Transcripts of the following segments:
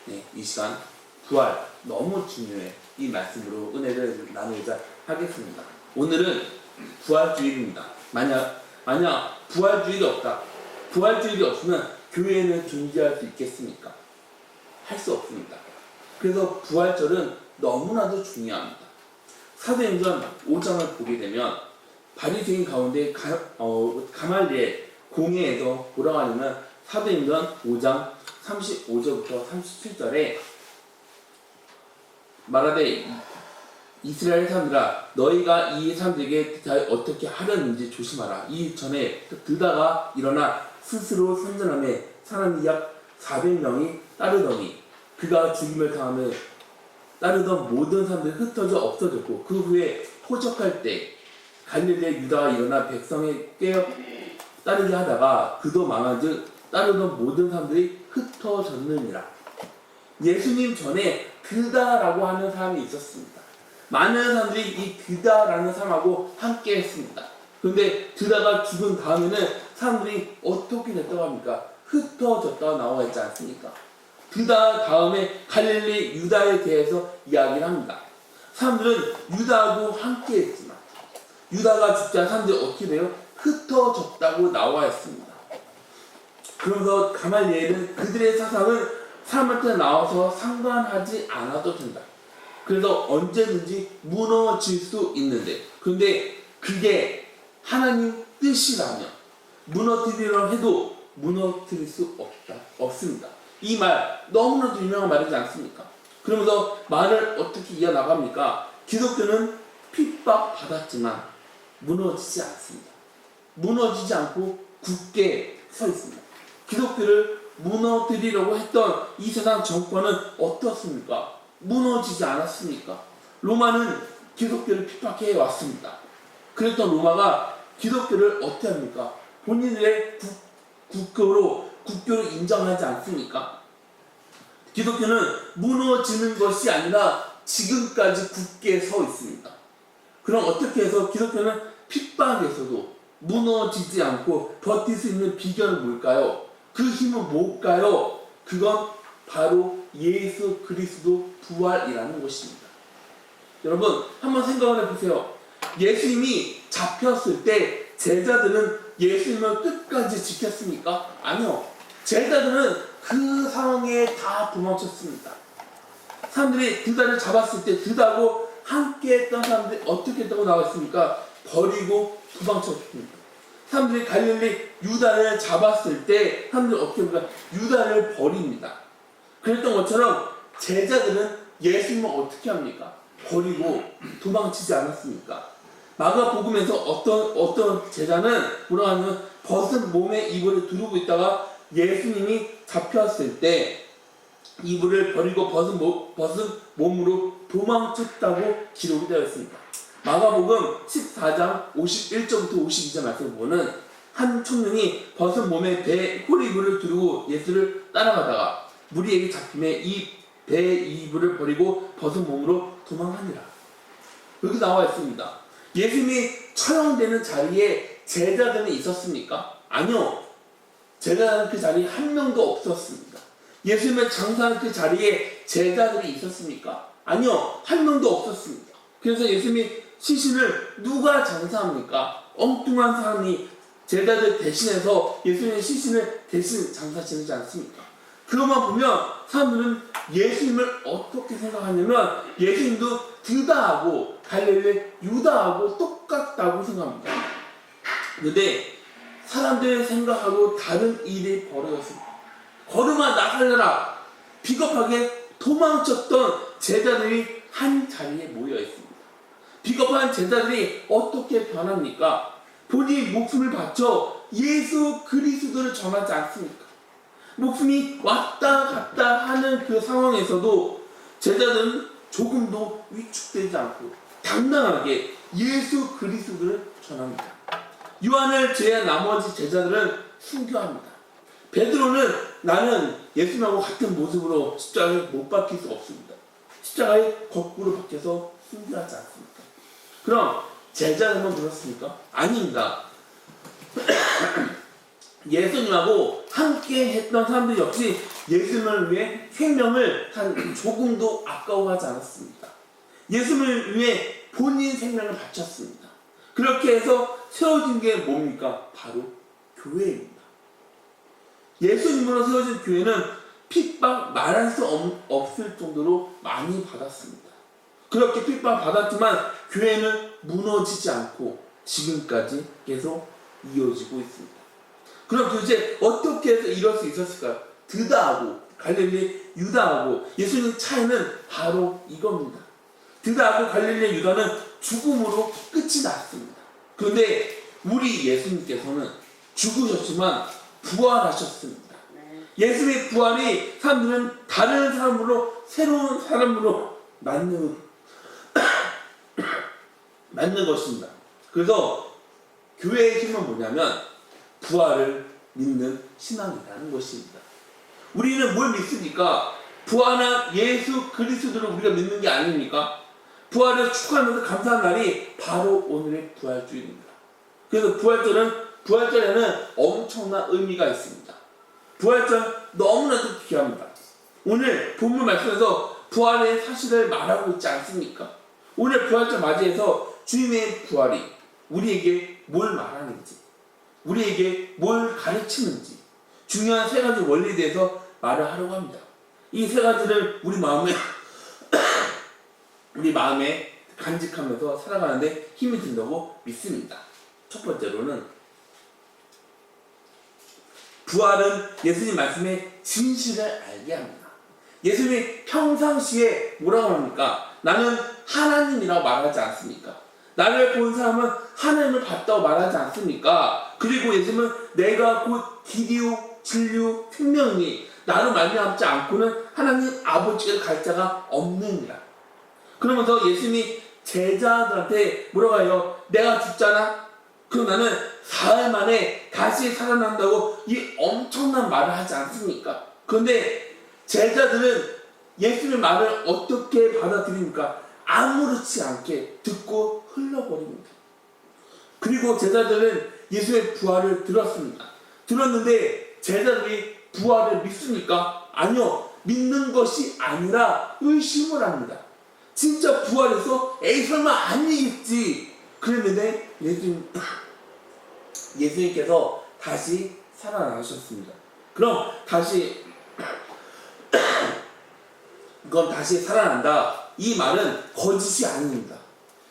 네, 이 시간 부활 너무 중요해. 이 말씀으로 은혜를 나누자 하겠습니다. 오늘은 부활주일입니다. 만약 부활주일이 없다. 부활주일이 없으면 교회는 존재할 수 있겠습니까? 할 수 없습니다. 그래서 부활절은 너무나도 중요합니다. 사도행전 5장을 보게 되면 바리새인 가운데 가말리엘 공회에서 뭐라고 하냐면 사도행전 5장 35절부터 37절에 말하되 이스라엘 사람들아 너희가 이 사람들에게 어떻게 하려는지 조심하라. 이 전에 드다가 일어나 스스로 선전하며 사람이 약 400명이 따르더니 그가 죽임을 당하며 따르던 모든 사람들이 흩어져 없어졌고 그 후에 포적할 때 갈릴리의 유다가 일어나 백성에 깨어 따르게 하다가 그도 망한즉 따르던 모든 사람들이 흩어졌느니라. 예수님 전에 드다라고 하는 사람이 있었습니다. 많은 사람들이 이 드다라는 사람하고 함께 했습니다. 그런데 드다가 죽은 다음에는 사람들이 어떻게 됐다고 합니까? 흩어졌다고 나와 있지 않습니까? 드다 다음에 갈릴리 유다에 대해서 이야기를 합니다. 사람들은 유다하고 함께 했지만 유다가 죽자 사람들이 어떻게 돼요? 흩어졌다고 나와 있습니다. 그러면서 가말리엘은 그들의 사상은 사람한테 나와서 상관하지 않아도 된다. 그래서 언제든지 무너질 수 있는데 그런데 그게 하나님 뜻이라면 무너뜨리려 해도 무너뜨릴 수 없습니다. 이 말 너무나도 유명한 말이지 않습니까? 그러면서 말을 어떻게 이어나갑니까? 기독교는 핍박받았지만 무너지지 않습니다. 무너지지 않고 굳게 서 있습니다. 기독교를 무너뜨리려고 했던 이 세상 정권은 어떻습니까? 무너지지 않았습니까? 로마는 기독교를 핍박해 왔습니다. 그랬던 로마가 기독교를 어떻게 합니까? 본인들의 국교로 인정하지 않습니까? 기독교는 무너지는 것이 아니라 지금까지 굳게 서 있습니다. 그럼 어떻게 해서 기독교는 핍박에서도 무너지지 않고 버틸 수 있는 비결은 뭘까요? 그 힘은 뭘까요? 그건 바로 예수 그리스도 부활이라는 것입니다. 여러분 한번 생각을 해보세요. 예수님이 잡혔을 때 제자들은 예수님을 끝까지 지켰습니까? 아니요. 제자들은 그 상황에 다 도망쳤습니다. 사람들이 드다를 잡았을 때 드다하고 함께 했던 사람들이 어떻게 했다고 나왔습니까? 버리고 도망쳤습니다. 사람들이 갈릴리 유다를 잡았을 때 사람들이 어떻게 합니까? 유다를 버립니다. 그랬던 것처럼 제자들은 예수님을 어떻게 합니까? 버리고 도망치지 않았습니까? 마가복음에서 어떤 제자는 뭐라고 하냐면 벗은 몸에 이불을 두르고 있다가 예수님이 잡혔을 때 이불을 버리고 벗은 몸으로 도망쳤다고 기록이 되어 있습니다. 마가복음 14장 51절부터 52절 말씀을 보면 한 청년이 벗은 몸에 배 호리이불을 두르고 예수를 따라가다가 무리에게 잡힘에 이 배 이불을 버리고 벗은 몸으로 도망하니라. 여기 나와 있습니다. 예수님이 처형되는 자리에 제자들은 있었습니까? 아니요. 제자들은 그 자리에 한 명도 없었습니다. 예수님의 장사하는 그 자리에 제자들이 있었습니까? 아니요. 한 명도 없었습니다. 그래서 예수님이 시신을 누가 장사합니까? 엉뚱한 사람이 제자들 대신해서 예수님의 시신을 대신 장사 지내지 않습니까? 그것만 보면 사람들은 예수님을 어떻게 생각하냐면 예수님도 드다하고 갈릴리 유다하고 똑같다고 생각합니다. 그런데 사람들의 생각하고 다른 일이 벌어졌습니다. 걸음아 나 살려라. 비겁하게 도망쳤던 제자들이 한 자리에 모여 있습니다. 비겁한 제자들이 어떻게 변합니까? 본인이 목숨을 바쳐 예수 그리스도를 전하지 않습니까? 목숨이 왔다 갔다 하는 그 상황에서도 제자들은 조금도 위축되지 않고 당당하게 예수 그리스도를 전합니다. 요한을 제외한 나머지 제자들은 순교합니다. 베드로는 나는 예수님하고 같은 모습으로 십자가에 못 박힐 수 없습니다. 십자가에 거꾸로 박혀서 순교하지 않습니까? 그럼 제자들만 그렇습니까? 아닙니다. 예수님하고 함께 했던 사람들 역시 예수님을 위해 생명을 한 조금도 아까워하지 않았습니다. 예수님을 위해 본인 생명을 바쳤습니다. 그렇게 해서 세워진 게 뭡니까? 바로 교회입니다. 예수님으로 세워진 교회는 핍박 말할 수 없을 정도로 많이 받았습니다. 그렇게 핍박 받았지만 교회는 무너지지 않고 지금까지 계속 이어지고 있습니다. 그럼 도대체 어떻게 해서 이럴 수 있었을까요? 드다하고 갈릴리 유다하고 예수님 차이는 바로 이겁니다. 드다하고 갈릴리 유다는 죽음으로 끝이 났습니다. 그런데 우리 예수님께서는 죽으셨지만 부활하셨습니다. 예수님의 부활이 사람들은 다른 사람으로 새로운 사람으로 맞는 것입니다. 그래서 교회의 힘은 뭐냐면 부활을 믿는 신앙이라는 것입니다. 우리는 뭘 믿습니까? 부활한 예수 그리스도를 우리가 믿는 게 아닙니까? 부활을 축하하면서 감사한 날이 바로 오늘의 부활주일입니다. 그래서 부활절에는 엄청난 의미가 있습니다. 부활절 너무나도 귀합니다. 오늘 본문 말씀에서 부활의 사실을 말하고 있지 않습니까? 오늘 부활절 맞이해서 주님의 부활이 우리에게 뭘 말하는지, 우리에게 뭘 가르치는지 중요한 세 가지 원리에 대해서 말을 하려고 합니다. 이 세 가지를 우리 마음에 간직하면서 살아가는데 힘이 든다고 믿습니다. 첫 번째로는 부활은 예수님 말씀의 진실을 알게 합니다. 예수님이 평상시에 뭐라고 합니까? 나는 하나님이라고 말하지 않습니까? 나를 본 사람은 하나님을 봤다고 말하지 않습니까? 그리고 예수님은 내가 곧 길이요 진리요 생명이니 나로 말미암지 않고는 하나님 아버지께 갈 자가 없느니라. 그러면서 예수님이 제자들한테 뭐라고 해요? 내가 죽잖아? 그럼 나는 사흘 만에 다시 살아난다고 이 엄청난 말을 하지 않습니까? 그런데 제자들은 예수님의 말을 어떻게 받아들입니까? 아무렇지 않게 듣고 흘러버립니다. 그리고 제자들은 예수의 부활을 들었습니다. 들었는데 제자들이 부활을 믿습니까? 아니요. 믿는 것이 아니라 의심을 합니다. 진짜 부활해서 에이 설마 아니겠지 그랬는데 예수님께서 다시 살아나셨습니다. 그럼 다시 살아난다. 이 말은 거짓이 아닙니다.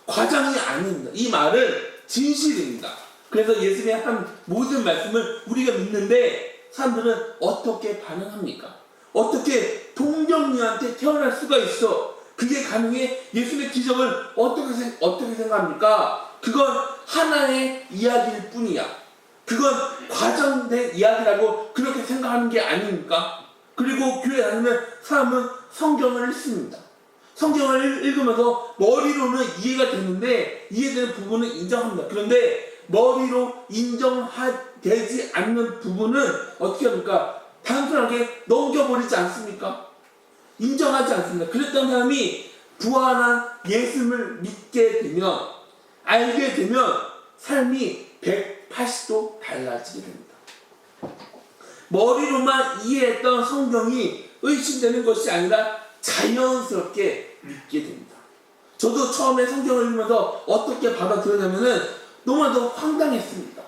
과장이 아닙니다. 이 말은 진실입니다. 그래서 예수님의 한 모든 말씀을 우리가 믿는데 사람들은 어떻게 반응합니까? 어떻게 동정녀한테 태어날 수가 있어? 그게 가능해? 예수님의 기적을 어떻게 생각합니까? 그건 하나의 이야기일 뿐이야. 그건 과장된 이야기라고 그렇게 생각하는 게 아닙니까? 그리고 교회 다니는 사람은 성경을 읽습니다. 성경을 읽으면서 머리로는 이해가 되는데 이해되는 부분은 인정합니다. 그런데 머리로 인정되지 않는 부분은 어떻게 합니까? 단순하게 넘겨버리지 않습니까? 인정하지 않습니다. 그랬던 사람이 부활한 예수님을 믿게 되면 알게 되면 삶이 180도 달라지게 됩니다. 머리로만 이해했던 성경이 의심되는 것이 아니라 자연스럽게 믿게 됩니다. 저도 처음에 성경을 읽으면서 어떻게 받아들였냐면은 너무나도 황당했습니다.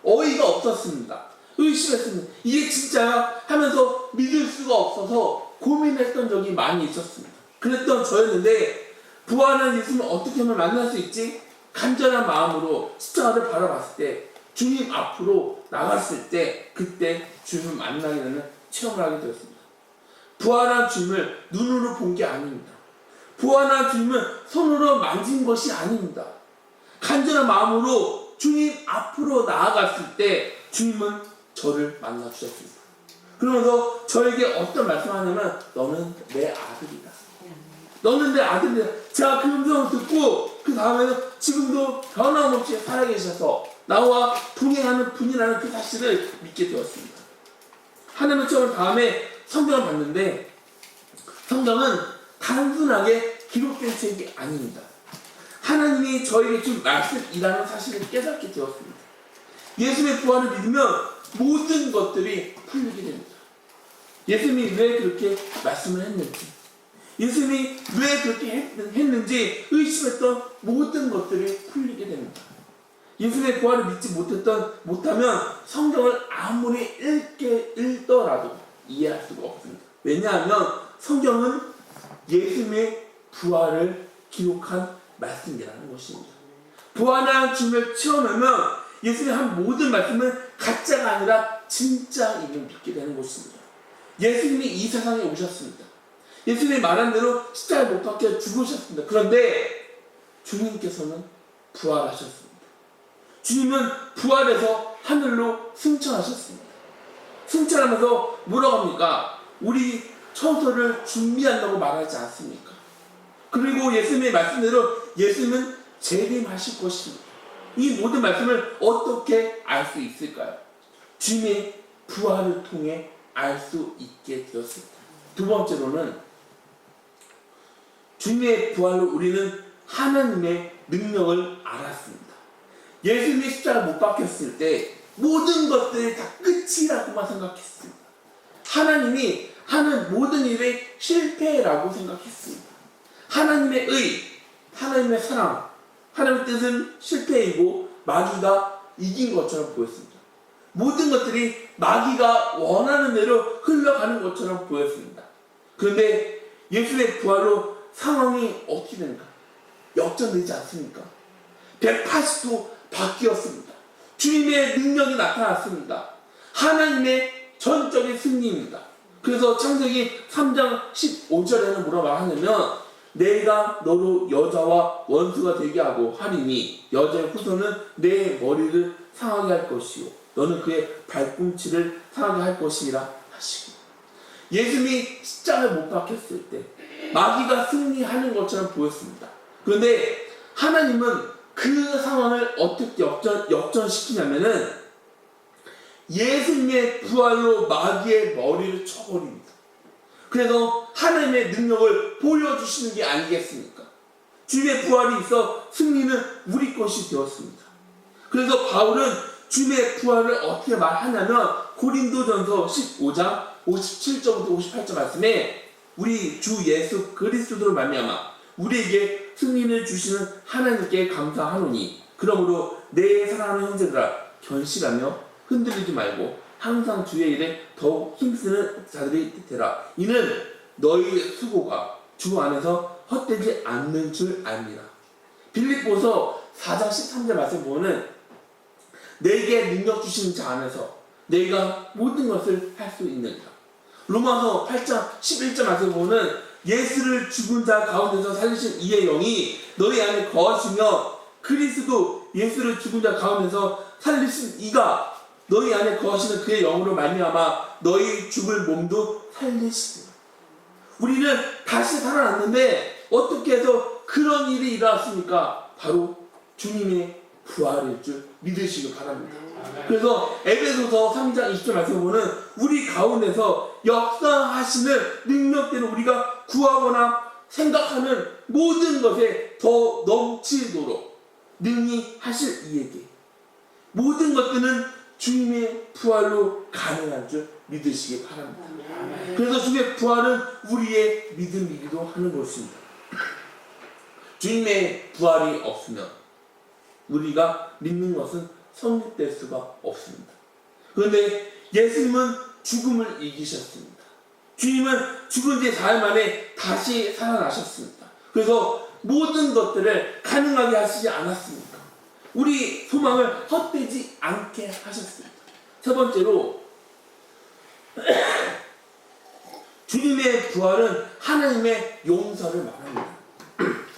어이가 없었습니다. 의심했습니다. 이게 진짜야? 하면서 믿을 수가 없어서 고민했던 적이 많이 있었습니다. 그랬던 저였는데 부활한 예수님을 어떻게 하면 만날 수 있지? 간절한 마음으로 십자가를 바라봤을 때 주님 앞으로 나갔을 때 그때 주님을 만나게 되는 체험을 하게 되었습니다. 부활한 주님을 눈으로 본 게 아닙니다. 부활한 주님을 손으로 만진 것이 아닙니다. 간절한 마음으로 주님 앞으로 나아갔을 때 주님은 저를 만나주셨습니다. 그러면서 저에게 어떤 말씀을 하냐면 너는 내 아들이다. 너는 내 아들이다. 제가 그 음성을 듣고 그 다음에는 지금도 변함없이 살아계셔서 나와 동행하는 분이라는 그 사실을 믿게 되었습니다. 하나님의 처음 다음에 성경을 봤는데 성경은 단순하게 기록된 책이 아닙니다. 하나님이 저에게 준 말씀이라는 사실을 깨닫게 되었습니다. 예수님의 부활을 믿으면 모든 것들이 풀리게 됩니다. 예수님이 왜 그렇게 말씀을 했는지, 예수님이 왜 그렇게 했는지 의심했던 모든 것들이 풀리게 됩니다. 예수님의 부활을 믿지 못하면 성경을 아무리 읽더라도 이해할 수가 없습니다. 왜냐하면 성경은 예수님의 부활을 기록한 말씀이라는 것입니다. 부활한 주님을 체험하면 예수님의 한 모든 말씀은 가짜가 아니라 진짜임을 믿게 되는 것입니다. 예수님이 이 세상에 오셨습니다. 예수님이 말한 대로 십자가에 못 박혀 죽으셨습니다. 그런데 주님께서는 부활하셨습니다. 주님은 부활해서 하늘로 승천하셨습니다. 승천하면서 뭐라고 합니까? 우리 처소를 준비한다고 말하지 않습니까? 그리고 예수님의 말씀대로 예수님은 재림하실 것입니다. 이 모든 말씀을 어떻게 알 수 있을까요? 주님의 부활을 통해 알 수 있게 되었습니다. 두 번째로는 주님의 부활로 우리는 하나님의 능력을 알았습니다. 예수님이 십자가를 못 박혔을 때 모든 것들이 다 끝이라고만 생각했습니다. 하나님이 하는 모든 일의 실패라고 생각했습니다. 하나님의 의, 하나님의 사랑, 하나님의 뜻은 실패이고 마귀가 이긴 것처럼 보였습니다. 모든 것들이 마귀가 원하는 대로 흘러가는 것처럼 보였습니다. 그런데 예수의 부활로 상황이 어떻게 되는가? 역전되지 않습니까? 180도 바뀌었습니다. 주님의 능력이 나타났습니다. 하나님의 전적인 승리입니다. 그래서 창세기 3장 15절에는 뭐라 말하냐면 내가 너로 여자와 원수가 되게 하고 하리니 여자의 후손은 내 머리를 상하게 할 것이요 너는 그의 발꿈치를 상하게 할 것이라 하시고, 예수님이 십자가에 못 박혔을 때 마귀가 승리하는 것처럼 보였습니다. 그런데 하나님은 그 상황을 어떻게 역전시키냐면은 예수님의 부활로 마귀의 머리를 쳐버립니다. 그래서 하나님의 능력을 보여주시는 게 아니겠습니까? 주님의 부활이 있어 승리는 우리 것이 되었습니다. 그래서 바울은 주님의 부활을 어떻게 말하냐면 고린도전서 15장 57절부터 58절 말씀에 우리 주 예수 그리스도로 말미암아 우리에게 승리를 주시는 하나님께 감사하노니 그러므로 내 사랑하는 형제들아 견실하며 흔들리지 말고 항상 주의 일에 더욱 힘쓰는 자들이 되라. 이는 너희 수고가 주 안에서 헛되지 않는 줄 압니다. 빌립보서 4장 13절 말씀 보면 내게 능력 주신 자 안에서 내가 모든 것을 할 수 있느니라. 로마서 8장 11절 말씀 보면 예수를 죽은 자 가운데서 살리신 이의 영이 너희 안에 거하시며 그리스도 예수를 죽은 자 가운데서 살리신 이가 너희 안에 거하시는 그의 영으로 말미암아 너희 죽을 몸도 살리시리라. 우리는 다시 살아났는데 어떻게 해서 그런 일이 일어났습니까? 바로 주님의 부활일 줄 믿으시기 바랍니다. 그래서 에베소서 3장 20절 말씀 보면 우리 가운데서 역사하시는 능력대로 우리가 구하거나 생각하는 모든 것에 더 넘치도록 능히 하실 이에게 모든 것들은 주님의 부활로 가능한 줄 믿으시기 바랍니다. 그래서 주님의 부활은 우리의 믿음이기도 하는 것입니다. 주님의 부활이 없으면 우리가 믿는 것은 성립될 수가 없습니다. 그런데 예수님은 죽음을 이기셨습니다. 주님은 죽은 지 4일 만에 다시 살아나셨습니다. 그래서 모든 것들을 가능하게 하시지 않았습니까? 우리 소망을 헛되지 않게 하셨습니다. 세 번째로 주님의 부활은 하나님의 용서를 말합니다.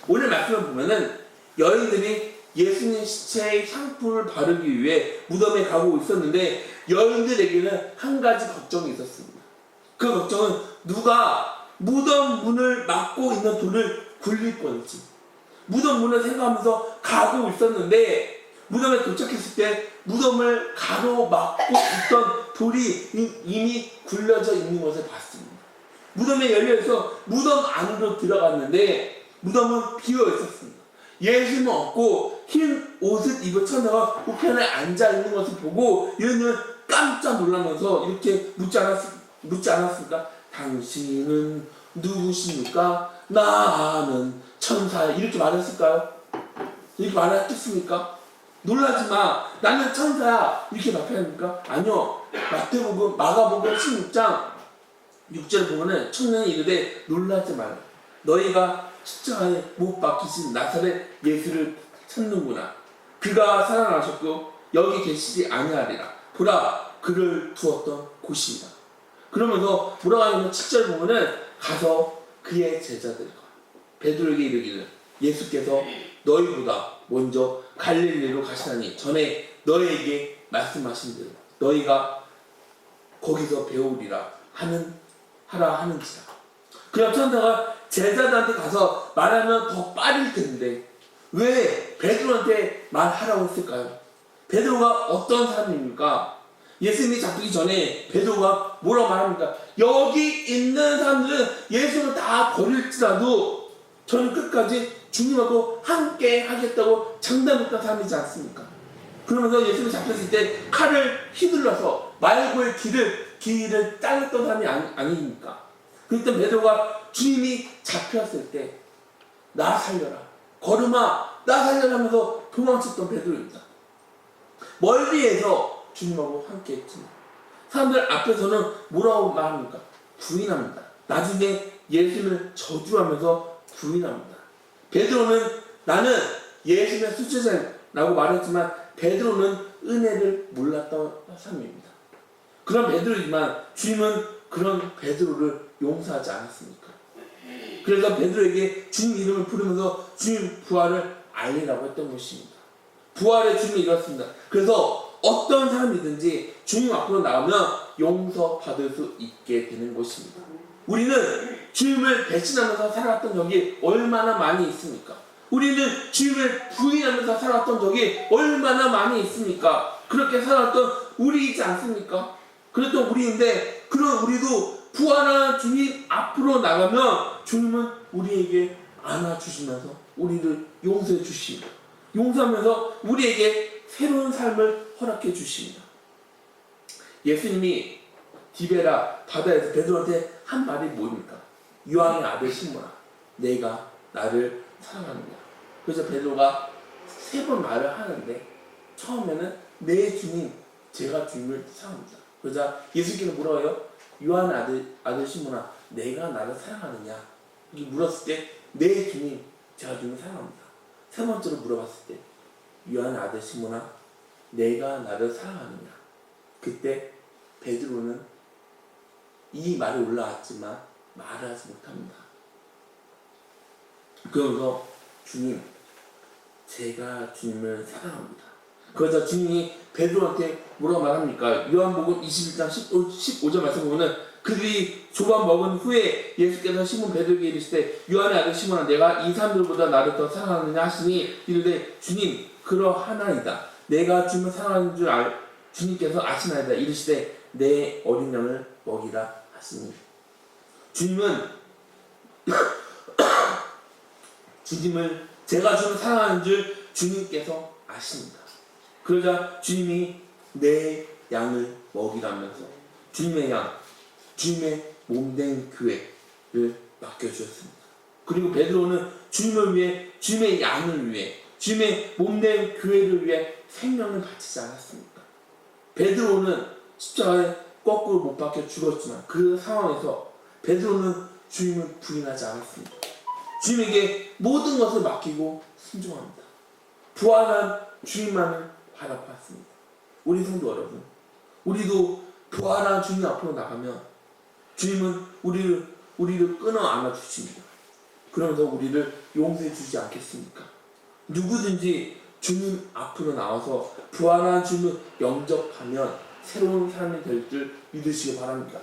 오늘 말씀을 보면은 여인들이 예수님 시체에 향품을 바르기 위해 무덤에 가고 있었는데 여인들에게는 한 가지 걱정이 있었습니다. 그 걱정은 누가 무덤 문을 막고 있는 돌을 굴릴 건지, 무덤 문을 생각하면서 가고 있었는데 무덤에 도착했을 때 무덤을 가로막고 있던 돌이 이미 굴려져 있는 것을 봤습니다. 무덤에 열려있어 무덤 안으로 들어갔는데 무덤은 비어 있었습니다. 예수님은 없고 흰 옷을 입은 처녀가 우편에 앉아있는 것을 보고 여인은 깜짝 놀라면서 이렇게 묻지 않았습니까? 당신은 누구십니까? 나는 천사야. 이렇게 말했을까요? 이렇게 말했겠습니까? 놀라지 마. 나는 천사야. 이렇게 답합니까? 아니요. 마가복음 16장 6절을 보면은 청년이 이르되 놀라지 말라. 너희가 십자가에 못 박히신 나사렛 예수를 찾는구나. 그가 살아나셨고 여기 계시지 아니하리라. 보라 그를 두었던 곳이다. 그러면서 뭐라고 하냐면 7절 보면은 가서 그의 제자들과 베드로에게 이르기를 예수께서 너희보다 먼저 갈릴리로 가시나니 전에 너희에게 말씀하신 대로 너희가 거기서 배우리라 하라 하는지라. 그럼 천사가 제자들한테 가서 말하면 더 빠를 텐데 왜 베드로한테 말하라고 했을까요? 베드로가 어떤 사람입니까? 예수님이 잡히기 전에 베드로가 뭐라고 말합니까? 여기 있는 사람들은 예수를 다 버릴지라도 저는 끝까지 주님하고 함께 하겠다고 장담했던 사람이지 않습니까? 그러면서 예수님이 잡혔을 때 칼을 휘둘러서 말고의 길을 잘랐던 사람이 아닙니까? 그때 베드로가 주님이 잡혔을 때 나 살려라, 걸음아 나 살려라 하면서 도망쳤던 베드로입니다. 멀리에서 주님하고 함께 했지만 사람들 앞에서는 뭐라고 말합니까? 부인합니다. 나중에 예수님을 저주하면서 부인합니다. 베드로는 나는 예수님의 수제자라고 말했지만 베드로는 은혜를 몰랐던 사람입니다. 그런 베드로이지만 주님은 그런 베드로를 용서하지 않았습니까? 그래서 베드로에게 주님 이름을 부르면서 주님 부활을 알리라고 했던 것입니다. 부활의 주님이 이렇습니다. 그래서 어떤 사람이든지 주님 앞으로 나오면 용서받을 수 있게 되는 것입니다. 우리는 주님을 배신하면서 살아왔던 적이 얼마나 많이 있습니까? 우리는 주님을 부인하면서 살아왔던 적이 얼마나 많이 있습니까? 그렇게 살아왔던 우리이지 않습니까? 그랬던 우리인데 그런 우리도 부활한 주님 앞으로 나가면 주님은 우리에게 안아주시면서 우리를 용서해 주십니다. 용서하면서 우리에게 새로운 삶을 허락해 주십니다. 예수님이 디베라 바다에서 베드로한테 한 말이 뭡니까? 요한의 아들 시몬아 내가 나를 사랑하느냐. 그래서 베드로가 3번 말을 하는데 처음에는 내 주님 제가 주님을 사랑합니다. 그러자 예수께서 뭐라고 해요? 요한의 아들 시몬아 내가 나를 사랑하느냐 이렇게 물었을 때 내 주님 제가 주님을 사랑합니다. 3번째로 물어봤을 때 요한의 아들 시몬아 내가 나를 사랑하느냐. 그때 베드로는 이 말이 올라왔지만 말을 하지 못합니다. 그러면서 주님 제가 주님을 사랑합니다. 그러자 주님이 베드로한테 뭐라고 말합니까? 요한복음 21장 15절 말씀 보면은 그들이 조각 먹은 후에 예수께서 시몬 베드로에게 이르시되 요한의 아들 시몬아 내가 이 사람들보다 나를 더 사랑하느냐 하시니 이르되 주님 그러하나이다. 내가 주님을 사랑하는 줄 주님께서 아시나이다. 이르시되 내 어린 양을 먹이라 하시니 주님은 주님을 제가 주님을 사랑하는 줄 주님께서 아십니다. 그러자 주님이 내 양을 먹이라면서 주님의 양, 주님의 몸된 교회를 맡겨주셨습니다. 그리고 베드로는 주님을 위해, 주님의 양을 위해, 주님의 몸된 교회를 위해 생명을 바치지 않았습니까? 베드로는 십자가에 거꾸로 못 박혀 죽었지만 그 상황에서 베드로는 주님을 부인하지 않았습니다. 주님에게 모든 것을 맡기고 순종합니다. 부활한 주님만을 바라봤습니다. 우리 성도 여러분, 우리도 부활한 주님 앞으로 나가면 주님은 우리를 끊어 안아 주십니다. 그러면서 우리를 용서해 주지 않겠습니까? 누구든지 주님 앞으로 나와서 부활한 주님을 영접하면 새로운 사람이 될 줄 믿으시기 바랍니다.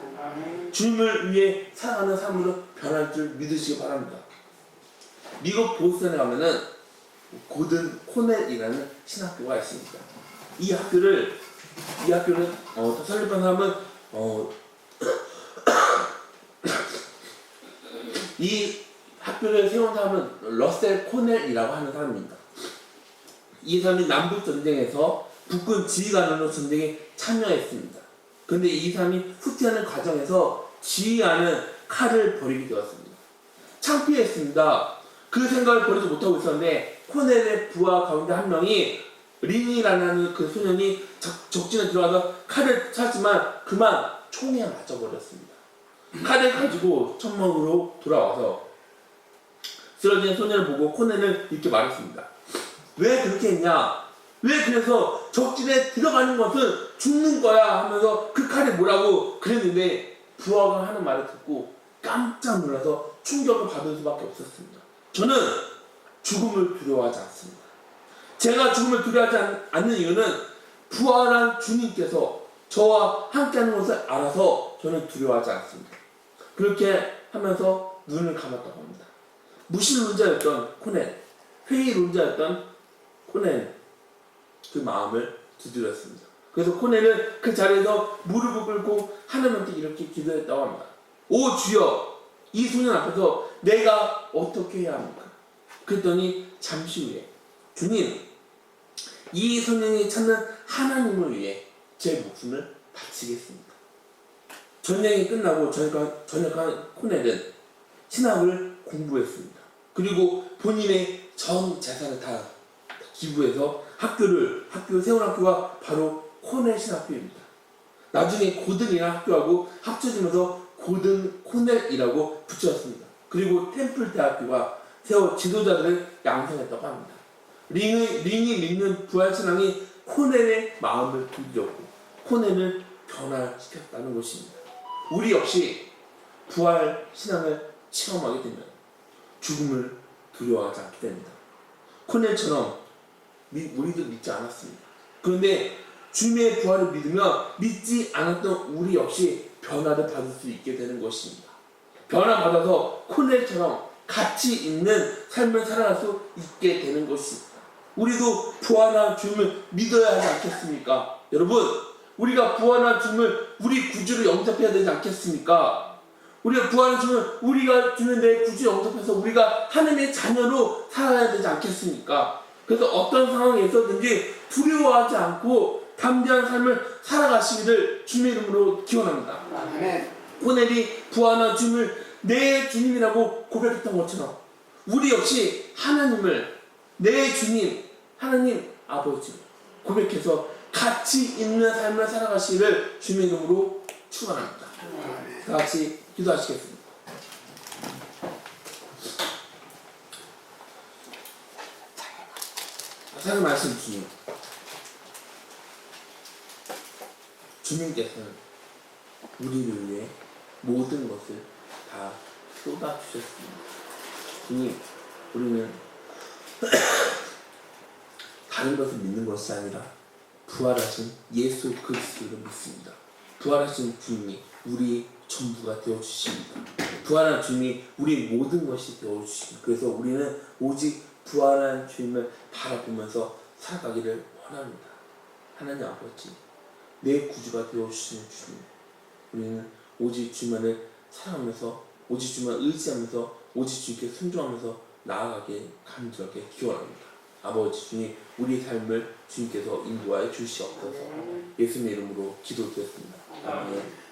주님을 위해 살아가는 삶으로 변할 줄 믿으시기 바랍니다. 미국 보스턴에 가면은 고든 코넬이라는 신학교가 있습니다. 이 학교를 설립한 사람은 이 학교를 세운 사람은 러셀 코넬이라고 하는 사람입니다. 이 사람이 남북 전쟁에서 북군 지휘관으로 전쟁에 참여했습니다. 그런데 이 사람이 후퇴하는 과정에서 지휘하는 칼을 버리게 되었습니다. 창피했습니다. 그 생각을 버리지 못하고 있었는데 코넬의 부하 가운데 한 명이 린이라는 그 소년이 적진에 들어가서 칼을 찾지만 그만 총에 맞아버렸습니다. 칼을 가지고 천막으로 돌아와서 쓰러진 소년을 보고 코넬은 이렇게 말했습니다. 왜 그렇게 했냐? 왜 그래서 적진에 들어가는 것은 죽는 거야 하면서 그 칼이 뭐라고 그랬는데 부하가 하는 말을 듣고 깜짝 놀라서 충격을 받을 수밖에 없었습니다. 저는 죽음을 두려워하지 않습니다. 제가 죽음을 두려워하지 않는 이유는 부활한 주님께서 저와 함께하는 것을 알아서 저는 두려워하지 않습니다. 그렇게 하면서 눈을 감았다고 합니다. 무신론자였던 코넬, 회의론자였던 코넬, 그 마음을 두드렸습니다. 그래서 코넬은 그 자리에서 무릎을 꿇고 하나님께 이렇게 기도했다고 합니다. 오 주여, 이 소년 앞에서 내가 어떻게 해야 합니까? 그랬더니 잠시 후에 주님, 이 소년이 찾는 하나님을 위해 제 목숨을 바치겠습니다. 전쟁이 끝나고 전역한 코넬은 신학을 공부했습니다. 그리고 본인의 전 재산을 다 기부해서 학교 세운 학교가 바로 코넬 신학교입니다. 나중에 고든이라는 학교하고 합쳐지면서 고든 코넬이라고 붙였습니다. 그리고 템플 대학교가 세워 지도자들을 양성했다고 합니다. 링이 믿는 부활신앙이 코넬의 마음을 두드렸고 코넬을 변화시켰다는 것입니다. 우리 역시 부활신앙을 체험하게 되면 죽음을 두려워하지 않게 됩니다. 코넬처럼 우리도 믿지 않았습니다. 그런데 주님의 부활을 믿으며 믿지 않았던 우리 역시 변화를 받을 수 있게 되는 것입니다. 변화받아서 코넬처럼 가치 있는 삶을 살아갈 수 있게 되는 것입니다. 우리도 부활한 주님을 믿어야 하지 않겠습니까? 여러분, 우리가 부활한 주님을 우리 구주로 영접해야 되지 않겠습니까? 우리가 부활한 주님을 우리가 주는 내 구주 영접해서 우리가 하나님의 자녀로 살아야 되지 않겠습니까? 그래서 어떤 상황에 있었든지 두려워하지 않고 담대한 삶을 살아가시기를 주님의 이름으로 기원합니다. 코넬이 부활한 주님을 내 주님이라고 고백했던 것처럼 우리 역시 하나님을 내 주님, 하나님 아버지로 고백해서 가치 있는 삶을 살아가시기를 주님의 이름으로 축원합니다. 다 같이 기도하시겠습니다. 하나님 말씀 주님, 주님께서는 우리를 위해 모든 것을 다 쏟아주셨습니다. 주님, 우리는 다른 것을 믿는 것이 아니라 부활하신 예수 그리스도를 믿습니다. 부활하신 주님이 우리 전부가 되어주십니다. 부활한 주님이 우리 모든 것이 되어주십니다. 그래서 우리는 오직 부활한 주님을 바라보면서 살아가기를 원합니다. 하나님 아버지, 내 구주가 되어주시는 주님, 우리는 오직 주님만을 사랑하면서 오직 주님만 의지하면서 오직 주님께 순종하면서 나아가게 간절하게 기원합니다. 아버지 주님, 우리 삶을 주님께서 인도하여 주시옵소서. 예수님의 이름으로 기도드렸습니다. 아멘.